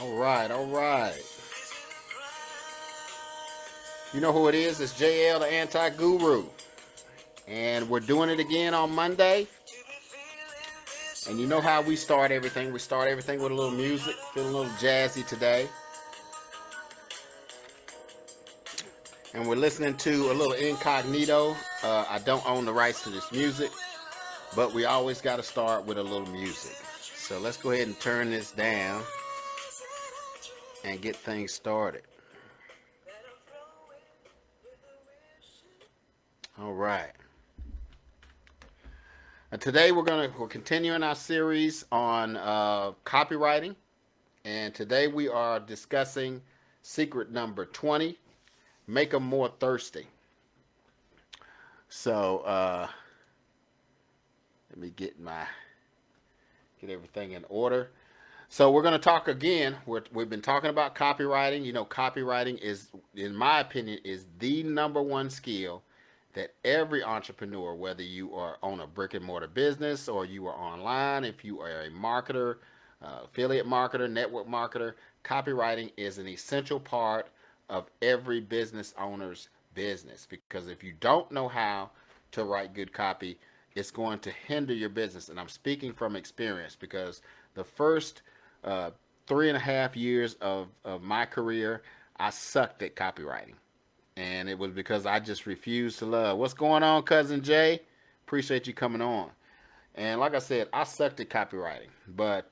All right, all right. You know who it is? It's JL, the anti-guru. And we're doing it again on Monday. And you know how we start everything. We start everything with a little music. Feeling a little jazzy today. And we're listening to a little incognito. I don't own the rights to this music, but we always got to start with a little music. So let's go ahead and turn this down and get things started. All right. Today we're continuing our series on copywriting, and today we are discussing secret number 20: make them more thirsty. So let me get everything in order. So we're going to talk again. We've been talking about copywriting. You know, copywriting is, in my opinion, is the number one skill that every entrepreneur, whether you are on a brick and mortar business or you are online, if you are a marketer, affiliate marketer, network marketer, copywriting is an essential part of every business owner's business. Because if you don't know how to write good copy, it's going to hinder your business. And I'm speaking from experience because the first 3.5 years of my career, I sucked at copywriting. And it was because I just refused to love. What's going on, Cousin Jay? Appreciate you coming on. And like I said, I sucked at copywriting. But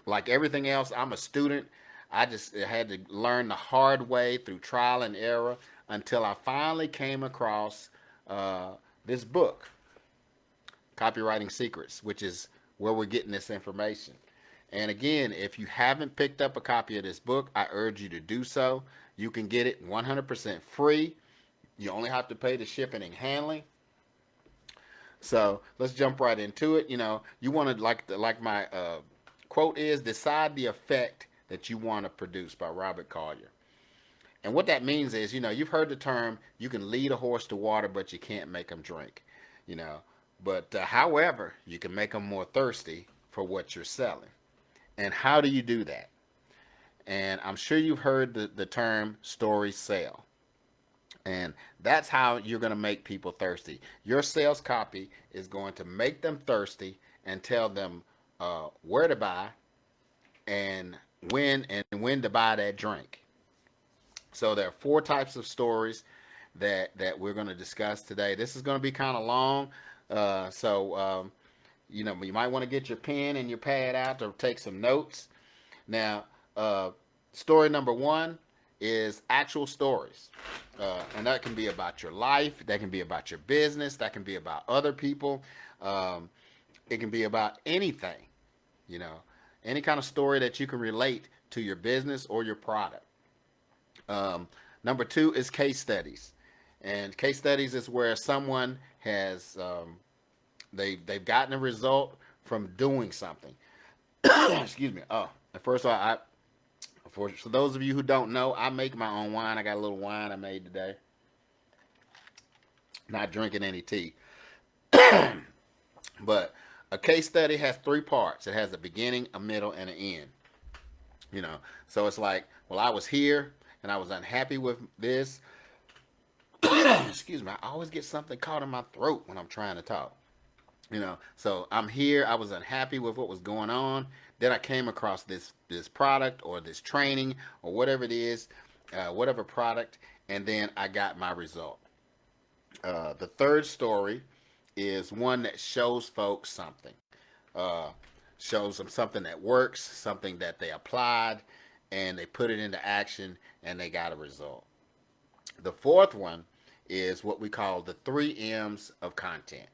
like everything else, I'm a student. I just had to learn the hard way through trial and error until I finally came across this book, Copywriting Secrets, which is where we're getting this information. And again, if you haven't picked up a copy of this book, I urge you to do so. You can get it 100% free. You only have to pay the shipping and handling. So let's jump right into it. You know, you want to, like my quote is, decide the effect that you want to produce, by Robert Collier. And what that means is, you know, you've heard the term, you can lead a horse to water, but you can't make them drink. You know, but however, you can make them more thirsty for what you're selling. And how do you do that? And I'm sure you've heard the term story sell. And that's how you're going to make people thirsty. Your sales copy is going to make them thirsty and tell them where to buy and when to buy that drink. So there are four types of stories that we're going to discuss today. This is going to be kind of long, so you know, you might want to get your pen and your pad out to take some notes. Now, story number one is actual stories. And that can be about your life, that can be about your business, that can be about other people. It can be about anything, you know, any kind of story that you can relate to your business or your product. Number two is case studies. And case studies is where someone has they've gotten a result from doing something. Excuse me. Oh, first of all, for those of you who don't know, I make my own wine. I got a little wine I made today. Not drinking any tea. But a case study has three parts. It has a beginning, a middle, and an end. You know, so it's like, well, I was here and I was unhappy with this. Excuse me. I always get something caught in my throat when I'm trying to talk. You know, so I'm here. I was unhappy with what was going on. Then I came across this product or this training or whatever it is, whatever product, and then I got my result. The third story is one that shows folks something, uh, shows them something that works, something that they applied, and they put it into action, and they got a result. The fourth one is what we call the three M's of content.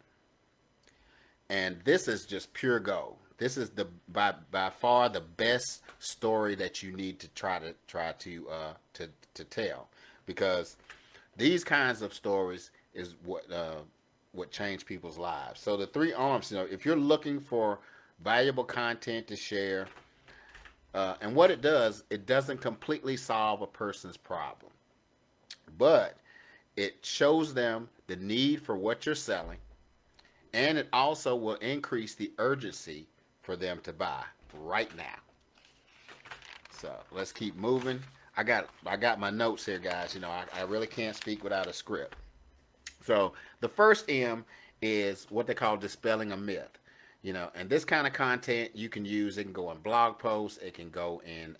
And this is just pure gold. This is the by far the best story that you need to try to tell, because these kinds of stories is what change people's lives. So the three arms, you know, if you're looking for valuable content to share, and what it does, it doesn't completely solve a person's problem, but it shows them the need for what you're selling, and it also will increase the urgency for them to buy right now. So let's keep moving. I got my notes here, guys. I really can't speak without a script. So the first M is what they call dispelling a myth. And this kind of content you can use. It can go in blog posts. It can go in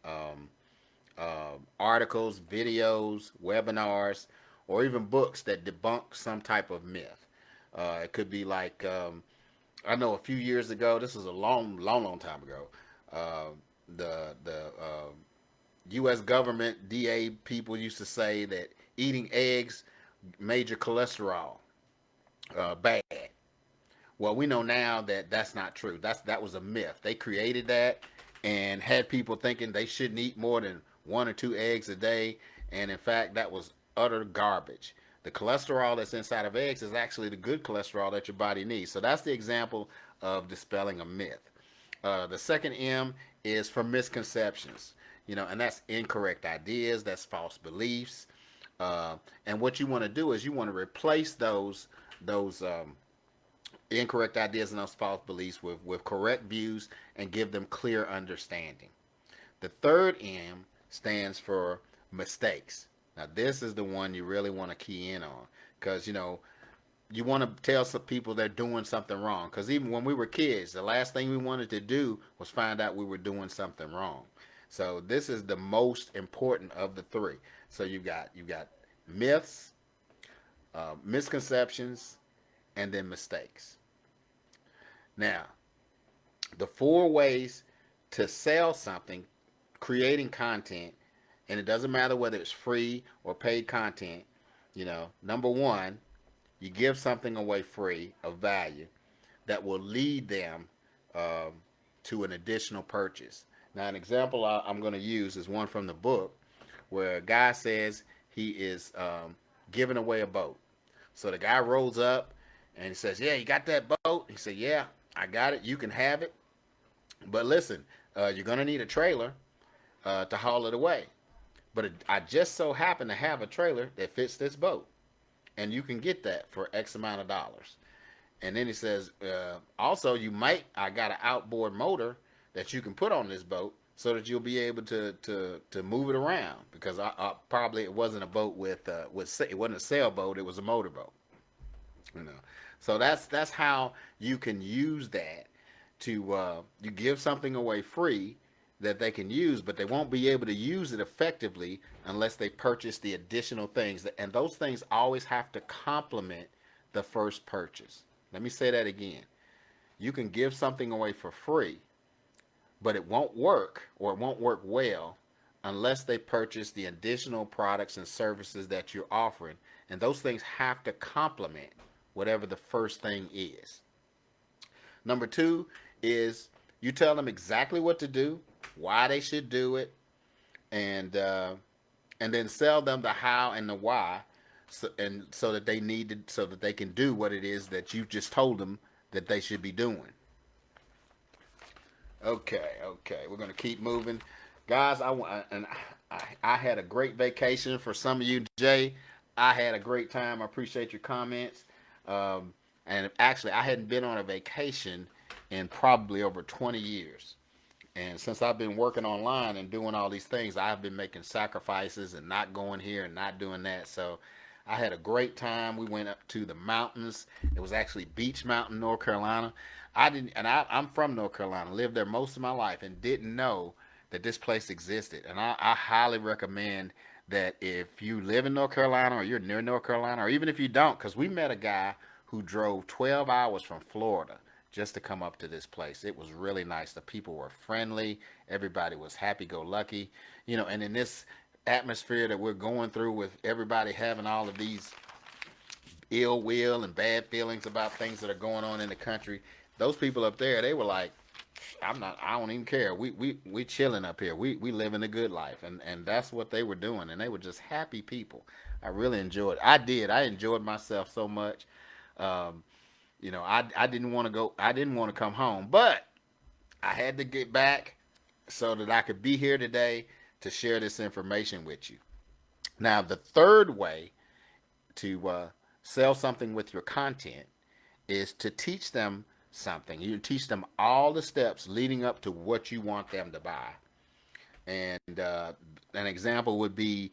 articles, videos, webinars, or even books that debunk some type of myth. It could be like I know a few years ago. This was a long time ago. The U.S. government DA people used to say that eating eggs made your cholesterol bad. Well, we know now that that's not true. That was a myth. They created that and had people thinking they shouldn't eat more than 1 or 2 eggs a day, and in fact, that was utter garbage. The cholesterol that's inside of eggs is actually the good cholesterol that your body needs. So that's the example of dispelling a myth. The second M is for misconceptions, and that's incorrect ideas, that's false beliefs. And what you want to do is you want to replace those incorrect ideas and those false beliefs with correct views and give them clear understanding. The third M stands for mistakes. Now, this is the one you really want to key in on because, you want to tell some people they're doing something wrong. Because even when we were kids, the last thing we wanted to do was find out we were doing something wrong. So this is the most important of the three. So you've got myths, misconceptions, and then mistakes. Now, the 4 ways to sell something, creating content, and it doesn't matter whether it's free or paid content. Number one, you give something away free of value that will lead them to an additional purchase. Now, an example I'm going to use is one from the book where a guy says he is giving away a boat. So the guy rolls up and he says, "Yeah, you got that boat?" He said, "Yeah, I got it. You can have it. But listen, you're going to need a trailer to haul it away. But I just so happen to have a trailer that fits this boat. And you can get that for X amount of dollars." And then he says, "Also, I got an outboard motor that you can put on this boat so that you'll be able to move it around because probably it wasn't a boat with it wasn't a sailboat, it was a motorboat." You know, so that's how you can use that to you give something away free that they can use, but they won't be able to use it effectively unless they purchase the additional things. And those things always have to complement the first purchase. Let me say that again. You can give something away for free, but it won't work or it won't work well unless they purchase the additional products and services that you're offering. And those things have to complement whatever the first thing is. Number two is you tell them exactly what to do, why they should do it, and then sell them the how and the why, so that so that they can do what it is that you just told them that they should be doing. Okay, we're gonna keep moving, guys. I had a great vacation. For some of you, Jay, I had a great time. I appreciate your comments. And actually, I hadn't been on a vacation in probably over 20 years. And since I've been working online and doing all these things, I've been making sacrifices and not going here and not doing that. So I had a great time. We went up to the mountains. It was actually Beach Mountain, North Carolina. I'm from North Carolina, lived there most of my life, and didn't know that this place existed. And I highly recommend that if you live in North Carolina or you're near North Carolina, or even if you don't, because we met a guy who drove 12 hours from Florida just to come up to this place. It was really nice. The people were friendly. Everybody was happy-go-lucky. And in this atmosphere that we're going through with everybody having all of these ill will and bad feelings about things that are going on in the country, those people up there, they were like, I don't even care. We chilling up here. We living a good life. And that's what they were doing. And they were just happy people. I really enjoyed it. I enjoyed myself so much. I didn't want to go. I didn't want to come home, but I had to get back so that I could be here today to share this information with you. Now, the third way to sell something with your content is to teach them something. You teach them all the steps leading up to what you want them to buy. And an example would be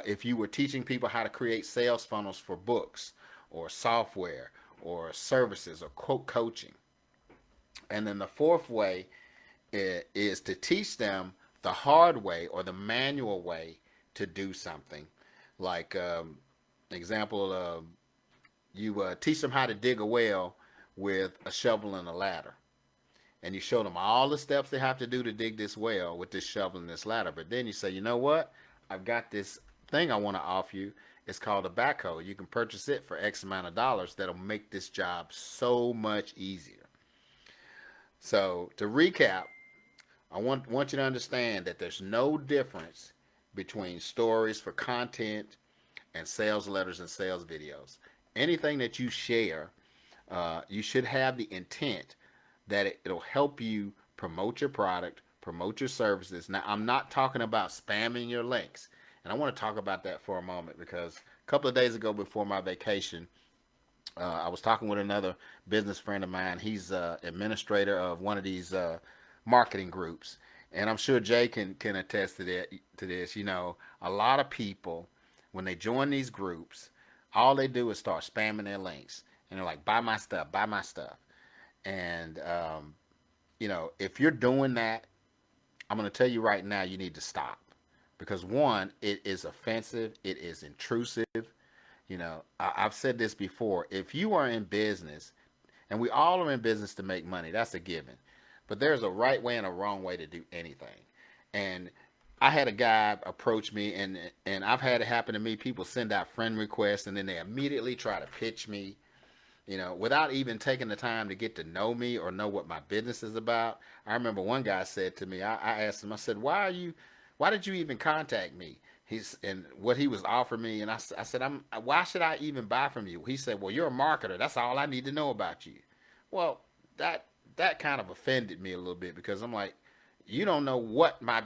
if you were teaching people how to create sales funnels for books or software or services or quote coaching. And then the fourth way is to teach them the hard way or the manual way to do something. Like example, you teach them how to dig a well with a shovel and a ladder, and you show them all the steps they have to do to dig this well with this shovel and this ladder. But then you say, you know what? I've got this thing I want to offer you. It's called a backhoe. You can purchase it for X amount of dollars. That'll make this job so much easier. So to recap, I want you to understand that there's no difference between stories for content and sales letters and sales videos. Anything that you share, you should have the intent that it'll help you promote your product, promote your services. Now, I'm not talking about spamming your links. And I want to talk about that for a moment because a couple of days ago before my vacation, I was talking with another business friend of mine. He's administrator of one of these marketing groups. And I'm sure Jay can attest to that, to this. You know, a lot of people, when they join these groups, all they do is start spamming their links. And they're like, buy my stuff, buy my stuff. And, you know, if you're doing that, I'm going to tell you right now, you need to stop. Because one, it is offensive, it is intrusive. You know, I've said this before. If you are in business, and we all are in business to make money, that's a given. But there's a right way and a wrong way to do anything. And I had a guy approach me, and I've had it happen to me. People send out friend requests, and then they immediately try to pitch me, you know, without even taking the time to get to know me or know what my business is about. I remember one guy said to me, I asked him, I said, why did you even contact me? And what he was offering me, and I said, why should I even buy from you? He said, well, you're a marketer. That's all I need to know about you. Well, that kind of offended me a little bit because I'm like, you don't know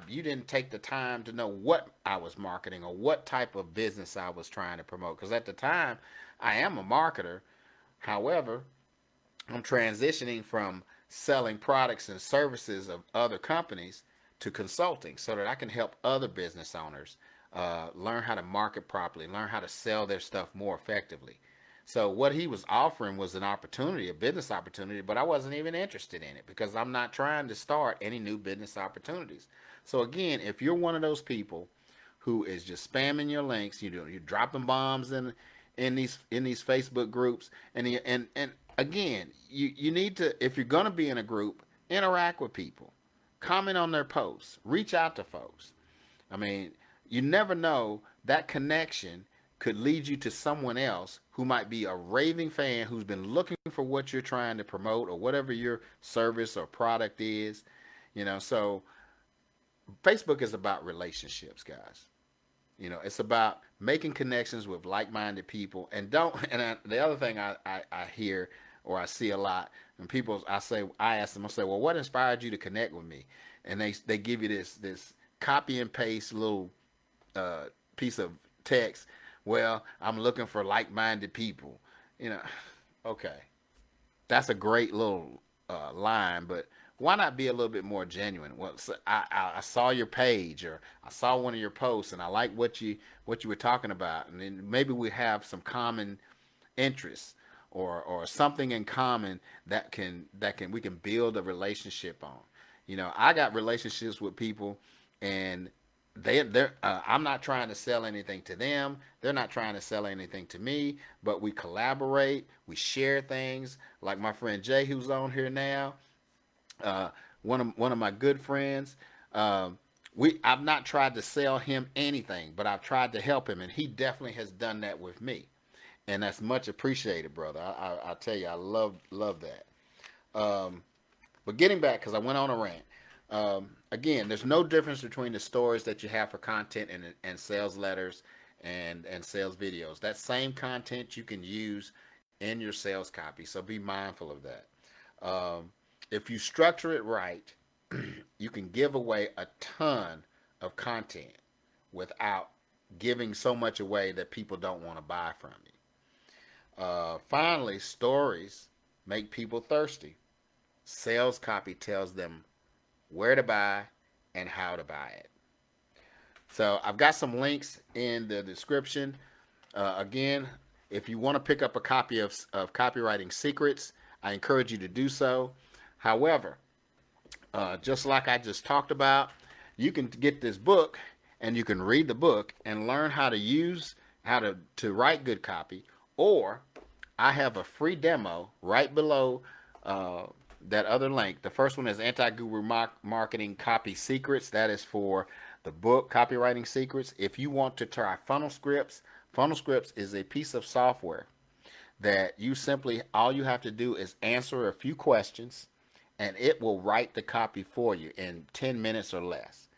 you didn't take the time to know what I was marketing or what type of business I was trying to promote. Because at the time, I am a marketer. However, I'm transitioning from selling products and services of other companies to consulting so that I can help other business owners learn how to market properly, learn how to sell their stuff more effectively. So what he was offering was an opportunity, a business opportunity, but I wasn't even interested in it because I'm not trying to start any new business opportunities. So again, if you're one of those people who is just spamming your links, you're dropping bombs in these Facebook groups, and again, you need to, if you're going to be in a group, interact with people, comment on their posts, reach out to folks. I mean, you never know, that connection could lead you to someone else who might be a raving fan who's been looking for what you're trying to promote or whatever your service or product is. You know, so Facebook is about relationships, guys. You know, it's about making connections with like-minded people. And the other thing I hear or I see a lot, and I ask them, I say, well, what inspired you to connect with me? And they give you this copy and paste little piece of text. Well, I'm looking for like-minded people. You know, okay, that's a great little line, but why not be a little bit more genuine? Well, so I saw your page or I saw one of your posts and I like what you were talking about, and then maybe we have some common interests or something in common that we can build a relationship on. You know, I got relationships with people, and they're I'm not trying to sell anything to them. They're not trying to sell anything to me, but we collaborate, we share things. Like my friend Jay, who's on here now, uh, one of my good friends. I've not tried to sell him anything, but I've tried to help him, and he definitely has done that with me, and that's much appreciated, brother. I tell you, I love that. But getting back, because I went on a rant. Again, there's no difference between the stories that you have for content and sales letters and sales videos. That same content you can use in your sales copy. So be mindful of that. If you structure it right, you can give away a ton of content without giving so much away that people don't want to buy from you. Finally, stories make people thirsty. Sales copy tells them where to buy and how to buy it. So I've got some links in the description. Again, if you want to pick up a copy of Copywriting Secrets, I encourage you to do so. However, just like I just talked about, you can get this book and you can read the book and learn how to use how to write good copy. Or I have a free demo right below that other link. The first one is Anti-Guru Marketing Copy Secrets. That is for the book Copywriting Secrets. If you want to try Funnel Scripts is a piece of software that you simply, all you have to do is answer a few questions and it will write the copy for you in 10 minutes or less.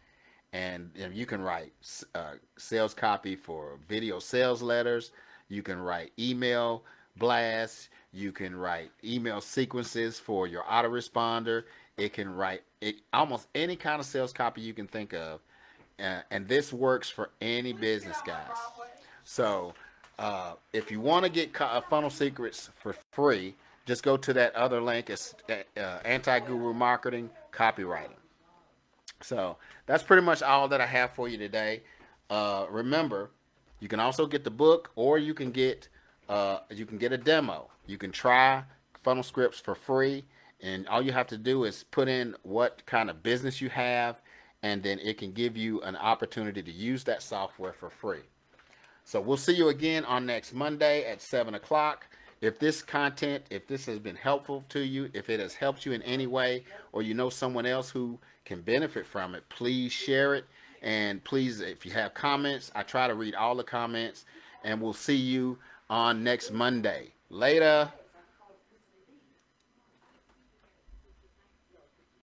And you can write sales copy for video sales letters. You can write email blasts. You can write email sequences for your autoresponder. It can write almost any kind of sales copy you can think of. And this works for any business, guys. So if you want to get Funnel Secrets for free, just go to that other link. It's Anti-Guru Marketing Copywriting. So that's pretty much all that I have for you today. Remember, you can also get the book, or you can get a demo. You can try Funnel Scripts for free, and all you have to do is put in what kind of business you have, and then it can give you an opportunity to use that software for free. So we'll see you again on next Monday at 7 o'clock. If this content, if this has been helpful to you, if it has helped you in any way, or you know someone else who can benefit from it, please share it. And please, if you have comments, I try to read all the comments. And we'll see you on next Monday. Later.